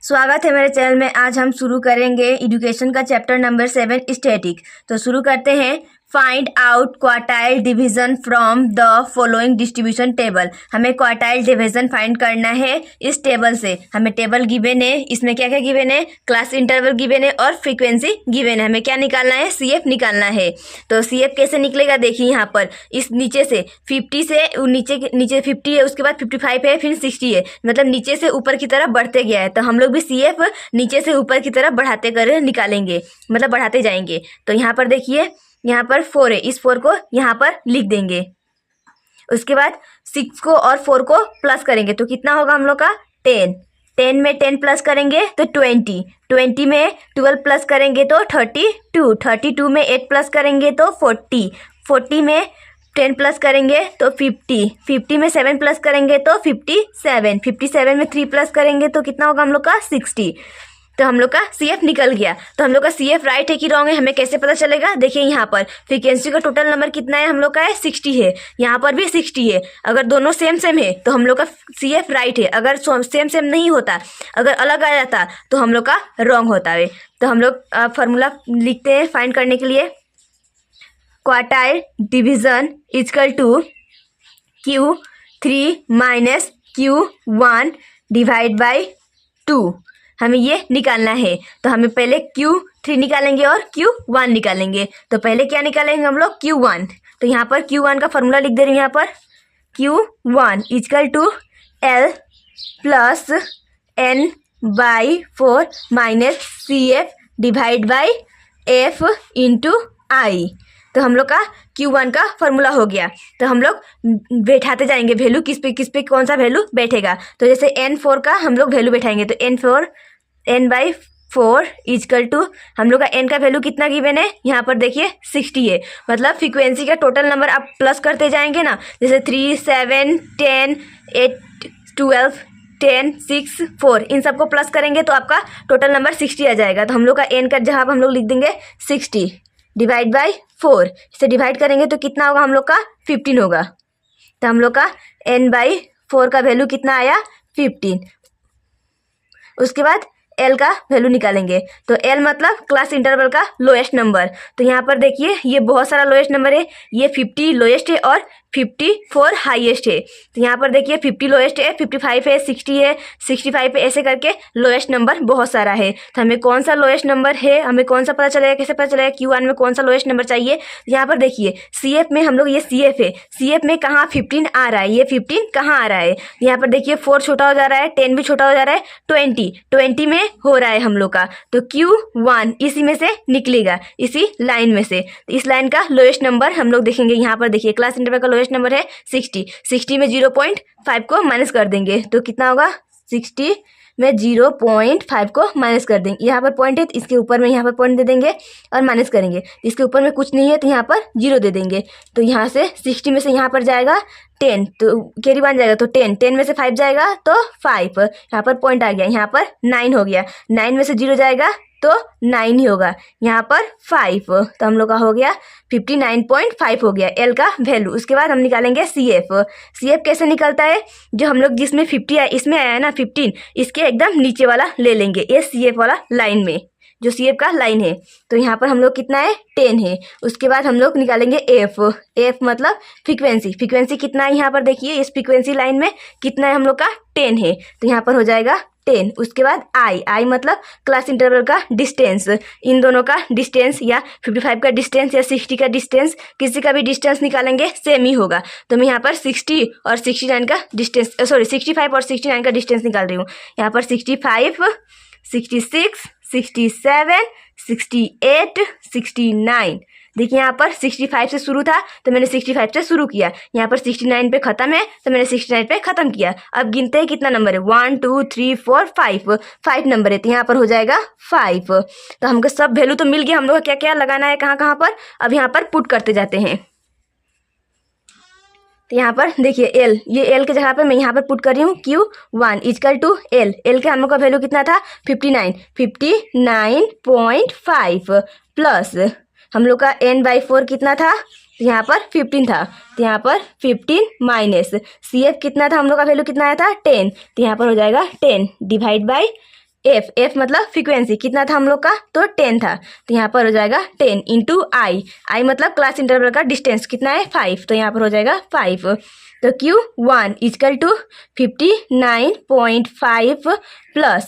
स्वागत है मेरे चैनल में। आज हम शुरू करेंगे एजुकेशन का चैप्टर नंबर 7 स्टैटिक। तो शुरू करते हैं। Find out quartile division from the following distribution table. हमें क्वार्टाइल डिवीजन फाइंड करना है इस टेबल से। हमें टेबल गिवन है, इसमें क्या क्या गिवन है, क्लास इंटरवल गिवन है और फ्रीक्वेंसी गिवन है। हमें क्या निकालना है, CF निकालना है। तो CF कैसे निकलेगा, देखिए यहाँ पर इस नीचे से 50 से नीचे 50 है, उसके बाद 55 है, फिर 60 है, मतलब नीचे से ऊपर की तरफ बढ़ते गया है। तो हम लोग भी CF नीचे से ऊपर की तरफ बढ़ाते कर निकालेंगे, मतलब बढ़ाते जाएंगे। तो यहाँ पर देखिए, यहाँ पर 4 है, इस 4 को यहाँ पर लिख देंगे। उसके बाद 6 को और 4 को प्लस करेंगे तो कितना होगा हम लोग का 10। 10 में 10 प्लस करेंगे तो 20। 20 में 12 प्लस करेंगे तो 32। 32 में 8 प्लस करेंगे तो 40। 40 में 10 प्लस करेंगे तो 50। 50 में 7 प्लस करेंगे तो 57। 57 में 3 प्लस करेंगे तो कितना होगा हम लोग का 60। तो हम लोग का CF निकल गया। तो हम लोग का CF राइट है कि रॉन्ग है, हमें कैसे पता चलेगा, देखिए यहाँ पर फ्रीक्वेंसी का टोटल नंबर कितना है, हम लोग का है 60 है, यहाँ पर भी 60 है। अगर दोनों सेम सेम है तो हम लोग का CF राइट है। अगर सेम सेम नहीं होता, अगर अलग आ जाता तो हम लोग का रॉन्ग होता है। तो हम लोग फार्मूला लिखते हैं फाइंड करने के लिए। Quartile division equal to Q3 minus Q1 divide by 2। हमें ये निकालना है। तो हमें पहले Q3 निकालेंगे और Q1 निकालेंगे। तो पहले क्या निकालेंगे हम लोग, Q1। तो यहाँ पर Q1 का फॉर्मूला लिख दे रही हूँ। यहाँ पर Q1 equal to L plus N/4 minus CF divide by F into I। तो हम लोग का Q1 का फॉर्मूला हो गया। तो हम लोग बैठाते जाएंगे वैल्यू, किस पे कौन सा वैल्यू बैठेगा। तो जैसे N4 का हम लोग वैल्यू बैठाएंगे तो N/4 इक्वल टू, हम लोग का N का वैल्यू कितना गिवन है, यहाँ पर देखिए 60 है। मतलब फ्रीक्वेंसी का टोटल नंबर आप प्लस करते जाएंगे ना, जैसे 3, 7, 10, 8, 12, 10, 6, 4, इन सबको प्लस करेंगे तो आपका टोटल नंबर 60 आ जाएगा। तो हम लोग का N का जवाब हम लोग लिख देंगे 60 डिवाइड बाई 4। इसे डिवाइड करेंगे तो कितना होगा, हम लोग का 15 होगा। तो हम लोग का N/4 का वैल्यू कितना आया, 15। उसके बाद L का वैल्यू निकालेंगे। तो L मतलब क्लास इंटरवल का लोएस्ट नंबर। तो यहाँ पर देखिए ये बहुत सारा लोएस्ट नंबर है, ये 50 लोएस्ट है और 54 हाईएस्ट है। तो यहाँ पर देखिए 50 लोएस्ट है, 55 है, 60 है, 65 है, ऐसे करके लोएस्ट नंबर बहुत सारा है। तो हमें कौन सा लोएस्ट नंबर है, हमें कौन सा पता चलेगा, कैसे पता चलेगा Q1 में कौन सा लोएस्ट नंबर चाहिए। यहाँ पर देखिए CF में हम लोग, ये CF है, CF में कहाँ 15 आ रहा है, ये 15 कहाँ आ रहा है। यहाँ पर देखिए 4 छोटा हो जा रहा है, 10 भी छोटा हो जा रहा है, 20 में हो रहा है हम लोग का। तो Q1 इसी में से निकलेगा, इसी लाइन में से। तो इस लाइन का लोएस्ट नंबर हम लोग देखेंगे। यहाँ पर देखिए क्लास इंटरवल का लोएस्ट नंबर है 60। 60 में 0.5 को माइनस कर देंगे तो कितना होगा, 60 में 0.5 को माइनस कर देंगे। यहाँ पर पॉइंट है तो इसके ऊपर में यहाँ पर पॉइंट दे देंगे और माइनस करेंगे। इसके ऊपर में कुछ नहीं है तो यहाँ पर 0 दे देंगे। तो यहाँ से 60 में से यहाँ पर जाएगा 10, तो कैरी बन जाएगा। तो 10 में से 5 जाएगा तो 5, यहाँ पर पॉइंट आ गया, यहाँ पर 9 हो गया। 9 में से 0 जाएगा तो 9 ही होगा, यहाँ पर 5। तो हम लोग का हो गया 59.5 हो गया L का वैल्यू। उसके बाद हम निकालेंगे CF। CF कैसे निकलता है, जो हम लोग जिसमें 50 आया, इसमें आया है ना 15, इसके एकदम नीचे वाला ले लेंगे, ये CF वाला लाइन में जो CF का लाइन है। तो यहाँ पर हम लोग कितना है, 10 है। उसके बाद हम लोग निकालेंगे F मतलब फ्रीक्वेंसी। फ्रीक्वेंसी कितना है, यहाँ पर देखिए इस फ्रीक्वेंसी लाइन में कितना है हम लोग का, 10 है। तो यहाँ पर हो जाएगा 10। उसके बाद I मतलब क्लास इंटरवल का डिस्टेंस। इन दोनों का डिस्टेंस, या 55 का डिस्टेंस या 60 का डिस्टेंस, किसी का भी डिस्टेंस निकालेंगे सेम ही होगा। तो मैं यहाँ पर 60 और 69 का डिस्टेंस, 65 और 69 का डिस्टेंस निकाल रही हूँ। यहाँ पर 65, 66, 67, 68, 69। देखिए यहाँ पर 65 से शुरू था तो मैंने 65 से शुरू किया, यहाँ पर 69 पे ख़त्म है तो मैंने 69 पे ख़त्म किया। अब गिनते हैं कितना नंबर है, 1 2 3 4 5 नंबर है। तो यहाँ पर हो जाएगा 5। तो हमको सब वैल्यू तो मिल गया, हम लोग को क्या क्या लगाना है, कहाँ कहाँ पर, अब यहाँ पर पुट करते जाते हैं। तो यहाँ पर देखिए L, ये L के जगह पर मैं यहाँ पर पुट कर रही हूँ Q1 equal to L। L के हम लोग का वैल्यू कितना था, 59.5 प्लस हम लोग का N/4 कितना था, तो यहाँ पर 15 था। तो यहाँ पर 15 माइनस CF कितना था, हम लोग का वैल्यू कितना आया था, 10। तो यहाँ पर हो जाएगा 10 डिवाइड बाई एफ मतलब फ्रीक्वेंसी कितना था हम लोग का, तो 10 था, तो यहाँ पर हो जाएगा 10 इंटू आई मतलब क्लास इंटरवल का डिस्टेंस कितना है 5, तो यहाँ पर हो जाएगा 5। तो Q1 इजकल टू 59.5 प्लस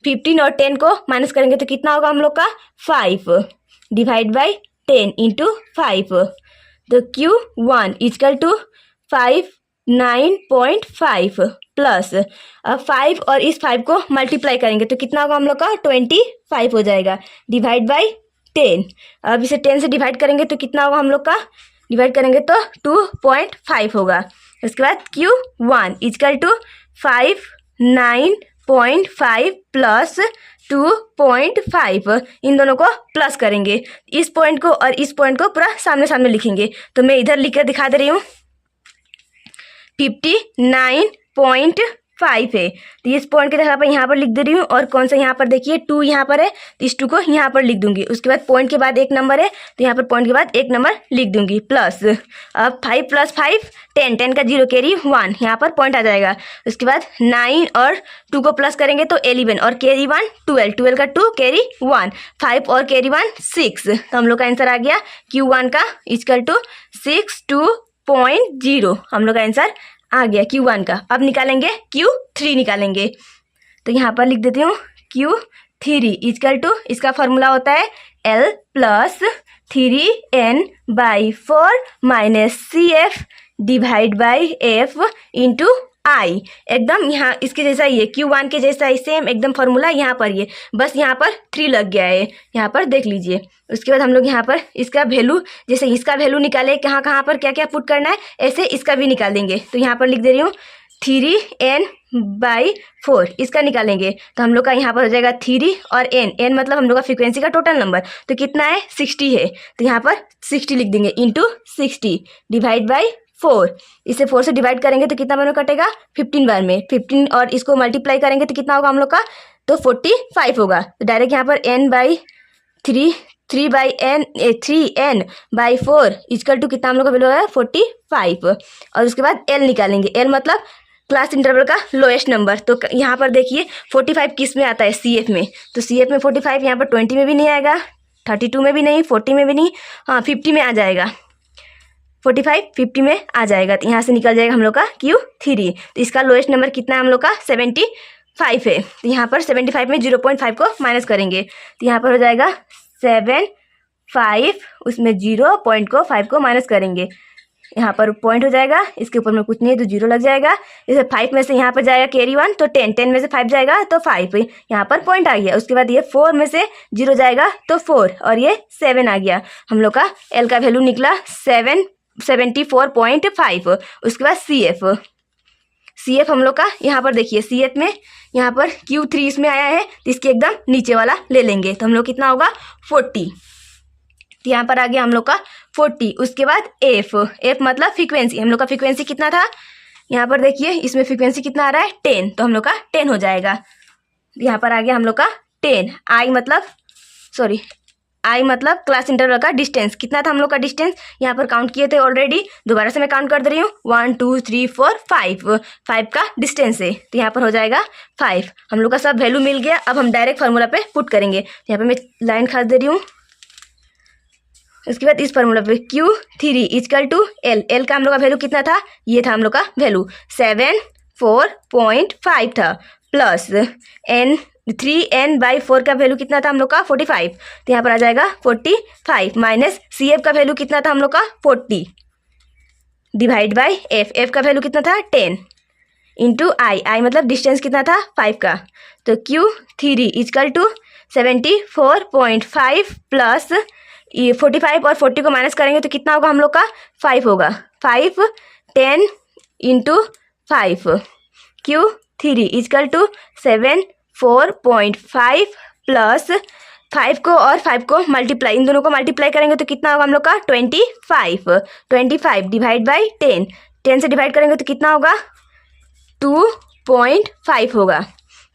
15 और 10 को माइनस करेंगे तो कितना होगा हम लोग का 5 डिवाइड बाई 10 इंटू 5, तो Q1 इजकल टू 59.5 प्लस 5 और इस 5 को मल्टीप्लाई करेंगे तो कितना होगा हम लोग का 25 हो जाएगा डिवाइड बाई 10। अब इसे 10 से डिवाइड करेंगे तो कितना होगा हम लोग का, डिवाइड करेंगे तो 2.5 होगा। उसके बाद Q1 इजकल टू 59.5 प्लस 2.5, इन दोनों को प्लस करेंगे, इस पॉइंट को और इस पॉइंट को पूरा सामने सामने लिखेंगे, तो मैं इधर लिख कर दिखा दे रही हूँ। 59.5 है, तो इस पॉइंट की जगह पर यहाँ पर लिख दे रही हूँ, और कौन सा यहाँ पर देखिए 2 यहाँ पर है, तो इस 2 को यहाँ पर लिख दूंगी। उसके बाद पॉइंट के बाद एक नंबर है, तो यहाँ पर पॉइंट के बाद एक नंबर लिख दूंगी, प्लस अब 5 प्लस 5 10, 10 का 0 कैरी 1, यहाँ पर पॉइंट आ जाएगा। उसके बाद 9 और 2 को प्लस करेंगे तो 11 और कैरी 1 12, 12 का 2 कैरी 1, 5 और कैरी 1 6, तो हम लोग का आंसर आ गया Q1 का इजकल टू 62.0, हम लोग का आंसर आ गया Q1 का। अब निकालेंगे Q3 निकालेंगे, तो यहाँ पर लिख देती हूँ Q3 इजकल टू, इसका फॉर्मूला होता है L plus 3n/4 minus CF divide by F into i. एकदम यहाँ इसके जैसा ही है, Q1 के जैसा ही सेम एकदम फॉर्मूला यहाँ पर ये, बस यहाँ पर 3 लग गया है, यहाँ पर देख लीजिए। उसके बाद हम लोग यहाँ पर इसका वैल्यू, जैसे इसका वैल्यू निकाले कहाँ कहाँ पर क्या क्या पुट करना है, ऐसे इसका भी निकाल देंगे। तो यहाँ पर लिख दे रही हूँ 3n/4, इसका निकालेंगे तो हम लोग का यहाँ पर हो जाएगा 3 और n मतलब हम लोग का फ्रीक्वेंसी का टोटल नंबर, तो कितना है 60 है, तो यहाँ पर 60 लिख देंगे इंटू 60 डिवाइड बाई 4, इसे 4 से डिवाइड करेंगे तो कितना बार में कटेगा 15 बार में, 15 और इसको मल्टीप्लाई करेंगे तो कितना होगा हम लोग का, तो 45 होगा। तो डायरेक्ट यहाँ पर n/3 3n/4 इजकल टू कितना हम लोग का वैल्यू है 45, और उसके बाद L निकालेंगे, L मतलब क्लास इंटरवल का लोएस्ट नंबर। तो यहाँ पर देखिए 45 किस में आता है, CF में, तो CF में 45 यहाँ पर 20 में भी नहीं आएगा, 32 में भी नहीं, 40 में भी नहीं, हाँ 50 में आ जाएगा, 45 50 में आ जाएगा, तो यहाँ से निकल जाएगा हम लोग का Q3। तो इसका लोएस्ट नंबर कितना है हम लोग का 75 है, तो यहाँ पर 75 में 0.5 को माइनस करेंगे, तो यहाँ पर हो जाएगा 75, उसमें 0.5 को माइनस करेंगे, यहाँ पर पॉइंट हो जाएगा, इसके ऊपर में कुछ नहीं है तो 0 लग जाएगा। जैसे 5 में से यहाँ पर जाएगा कैरी 1 तो 10, 10 में से 5 जाएगा तो 5, यहाँ पर पॉइंट आ गया। उसके बाद ये 4 में से 0 जाएगा तो 4 और ये 7 आ गया, हम लोग का L का वैल्यू निकला 74.5। उसके बाद CF हम लोग का यहाँ पर देखिए, CF में यहाँ पर Q3 इसमें आया है तो इसके एकदम नीचे वाला ले लेंगे, तो हम लोग कितना होगा 40, तो यहाँ पर आ गया हम लोग का 40। उसके बाद F मतलब फ्रीक्वेंसी, हम लोग का फ्रीक्वेंसी कितना था, यहाँ पर देखिए इसमें फ्रीक्वेंसी कितना आ रहा है 10, तो हम लोग का 10 हो जाएगा, यहाँ पर आ गया हम लोग का 10। आई मतलब क्लास इंटरवल का डिस्टेंस कितना था हम लोग का, डिस्टेंस यहाँ पर काउंट किए थे ऑलरेडी, दोबारा से मैं काउंट कर दे रही हूँ 1 2 3 4 5 का डिस्टेंस है, तो यहाँ पर हो जाएगा 5। हम लोग का सब वैल्यू मिल गया, अब हम डायरेक्ट फार्मूला पे पुट करेंगे, यहाँ पे मैं लाइन खास दे रही हूँ। उसके बाद इस फार्मूला पे Q3 इजकल टू L का हम लोग का वैल्यू कितना था, ये था हम लोग का वैल्यू 74.5 था, प्लस 3n/4 का वैल्यू कितना था हम लोग का 45, तो यहाँ पर आ जाएगा 45 माइनस CF का वैल्यू कितना था हम लोग का 40 डिवाइड बाई F का वैल्यू कितना था 10 इंटू आई मतलब डिस्टेंस कितना था 5 का, तो Q3 इजकल टू 74.5 प्लस 45 और 40 को माइनस करेंगे तो कितना होगा हम लोग का 5 होगा, 5 10 into 5 Q3 is equal to 74.5 plus 5 को और 5 को मल्टीप्लाई, इन दोनों को मल्टीप्लाई करेंगे तो कितना होगा हम लोग का 25 डिवाइड बाई 10 से डिवाइड करेंगे तो कितना होगा 2.5 होगा,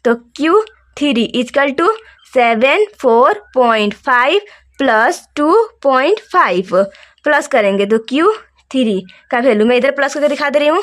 तो Q3 is equal to 74.5 plus 2.5 plus करेंगे तो Q3 का वैल्यू मैं इधर प्लस करके दिखा दे रही हूँ,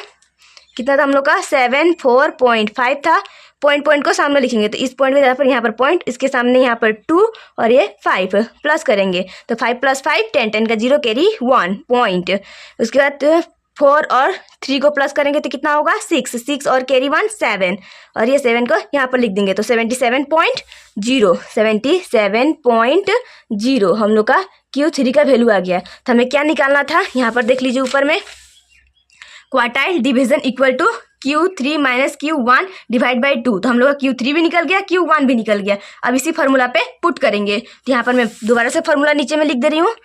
कितना था हम लोग का 74.5 था, पॉइंट पॉइंट को सामने लिखेंगे, तो इस पॉइंट के जगह पर यहाँ पर पॉइंट, इसके सामने यहाँ पर 2 और ये 5 प्लस करेंगे, तो 5 + 5 10, 10 का 0 कैरी 1 पॉइंट। उसके बाद 4 और 3 को प्लस करेंगे तो कितना होगा 6, 6 और कैरी 1 7, और ये 7 को यहाँ पर लिख देंगे, तो 77.0, 77.0 हम लोग का Q3 का वैल्यू आ गया। तो हमें क्या निकालना था, यहाँ पर देख लीजिए ऊपर में, quartile division equal to Q3 - Q1 divide by 2। तो हम लोग का Q3 भी निकल गया, Q1 भी निकल गया। अब इसी फार्मूला पे पुट करेंगे, तो यहाँ पर मैं दोबारा से फार्मूला नीचे में लिख दे रही हूँ,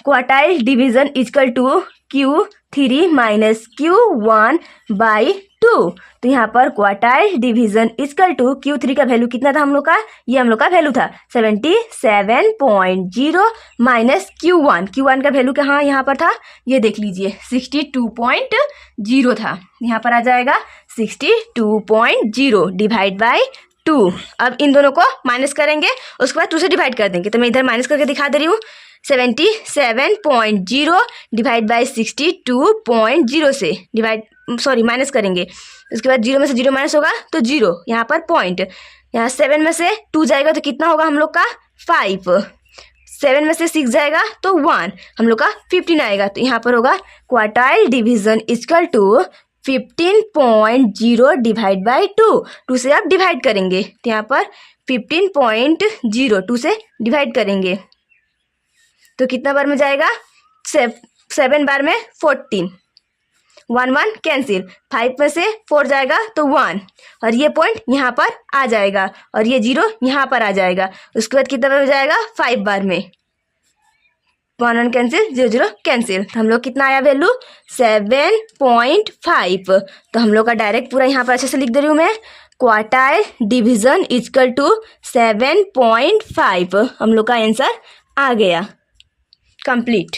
quartile division equal to Q3 - Q1 by 2। तो यहाँ पर quartile division equal to Q3 का वैल्यू कितना था हम लोग का, ये हम लोग का वैल्यू था 77.0 माइनस Q1 का वैल्यू कहाँ यहाँ पर था, ये देख लीजिए 62.0 था। यहाँ पर आ जाएगा 62.0 डिवाइड बाई 2। अब इन दोनों को माइनस करेंगे, उसके बाद 2 से डिवाइड कर देंगे, तो मैं इधर माइनस करके दिखा दे रही हूँ। 77.0 डिवाइड बाई 62.0 से माइनस करेंगे, उसके बाद 0 में से 0 माइनस होगा तो 0, यहाँ पर पॉइंट, यहाँ 7 में से 2 जाएगा तो कितना होगा हम लोग का 5, 7 में से 6 जाएगा तो 1, हम लोग का 15 आएगा। तो यहाँ पर होगा quartile division equal to 15.0 divide by 2 से आप डिवाइड करेंगे, तो यहाँ पर 15.0 2 से डिवाइड करेंगे तो कितना बार में जाएगा 7 बार में 14, 1 1 कैंसिल, 5 में से 4 जाएगा तो 1, और ये पॉइंट यहाँ पर आ जाएगा और ये 0 यहाँ पर आ जाएगा। उसके बाद कितना बार में जाएगा 5 बार में, 1 1 कैंसिल, 0 0 कैंसिल, तो हम लोग कितना आया वैल्यू 7.5। तो हम लोग का डायरेक्ट पूरा यहाँ पर अच्छे से लिख दे रही हूँ मैं, क्वार्टाइल डिवीजन इक्वल टू 7.5 हम लोग का आंसर आ गया कंप्लीट।